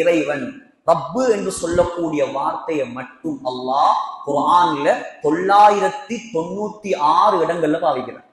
இறைவன். ரப்பு என்று சொல்லக்கூடிய வார்த்தையை மட்டும் அல்லாஹ் குர்ஆன்ல 996 இடங்கள்ல பாவிக்கிறான்.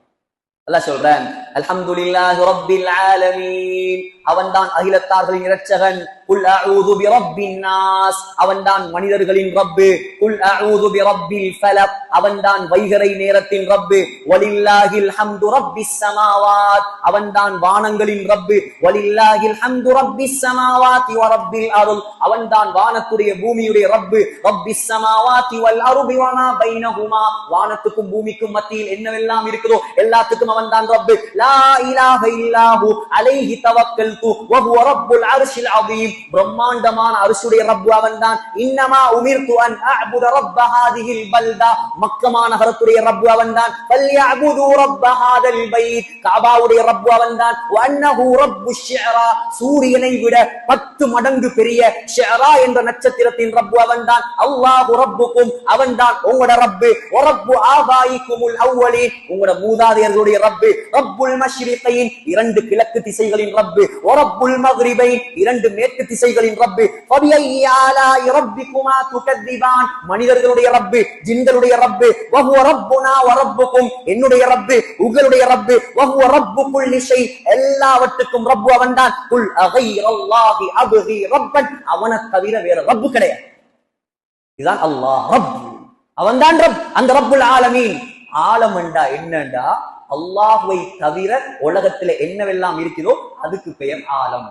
அல்லாஹ் சொல்றான், அல்ஹம்துலில்லாஹி ரப்பில் ஆலமீன், அவன்தான் அகிலத்தார்களின் இரட்சகன். குல் அஊது பிரப்பின் நாஸ், அவன்தான் மனிதர்களின் ரப்பு. குல் அஊது பிரப்பில் ஃபலக், அவன்தான் வைகறை நேரத்தின் ரப்பு. வலில்லாஹில் ஹம்து ரப்பிஸ் ஸமாவாத், அவன்தான் வானங்களின் ரப்பு. வலில்லாஹில் ஹம்து ரப்பிஸ் ஸமாவாதி வ ரப்பில் அர்த், அவன்தான் வானத்துடைய பூமியுடைய ரப்பு. ரப்பிஸ் ஸமாவாதி வல் அர்தி வ மா பைனஹுமா, வானத்துக்கும் பூமிக்கும் மத்தியில் என்னவெல்லாம் இருக்குதோ எல்லாத்துக்கும் அவன்தான் ரப்பு. லா இலாஹ இல்லாஹு அலைஹி தவக்கல்து வ ஹுவ ரப்புல் அர்ஷில் அஸீம், பிரம்மாண்டமான அர்ஷுடைய ரப்பு அவன்தான். இன்னமா உமிர்து அன் அஅ்புத ரப்ப ஹாதிஹில் பல்தா, மக்கமா நகரத்துடைய ரப்பு அவன்தான். ஃபல்யஅ்புது ரப்ப ஹாதல் பைத், கஅபாவுடைய ரப்பு அவன்தான். வ அன்னஹு ரப்புஷ் ஷிஅரா, சூரியனை விட 10 மடங்கு பெரிய ஷிஅரா என்ற நட்சத்திரத்தின் ரப்பு அவன்தான். அல்லாஹு ரப்புக்கும், அவன்தான் உங்களோட ரப்பு. வ ரப்பு ஆபாயிக்குமுல் அவ்வலீன், உங்களோட மூதாதையர்களுடைய ரப்பு. ரப்புல் மஷ்ரிகைன், 2 கிழக்கு திசைகளின் ரப்பு. வ ரப்புல் மக்ரிபைன், 2 மேற்கு திசைகளின் ரப்பு. ஃபபிஐயி ஆலாஇ ரப்பிகுமா துகذிபான், மனிதர்களுடைய ரப்பு, ஜின்களுடைய ரப்பு. வ ஹுவ ரப்புனா வ ரப்புக்கும், என்னுடைய ரப்பு, உங்களுடைய ரப்பு. வ ஹுவ ரப்பு குல்லி ஷை, எல்லாவற்றுக்கும் ரப்பு அவன்தான். குல் அகைரல்லாஹி அப்கி ரப்பன், அவனை தவிர வேற ரப்பு கிடையாது. இதுதான் அல்லாஹ் ரப், அவன்தான் ரப். அந்த ரப்புல் ஆலமீன், ஆலம் என்றா என்னண்டா அல்லாஹ்வை தவிர உலகத்துல என்னவெல்லாம் இருக்கிறதோ அதுக்கு பெயர் ஆலம்.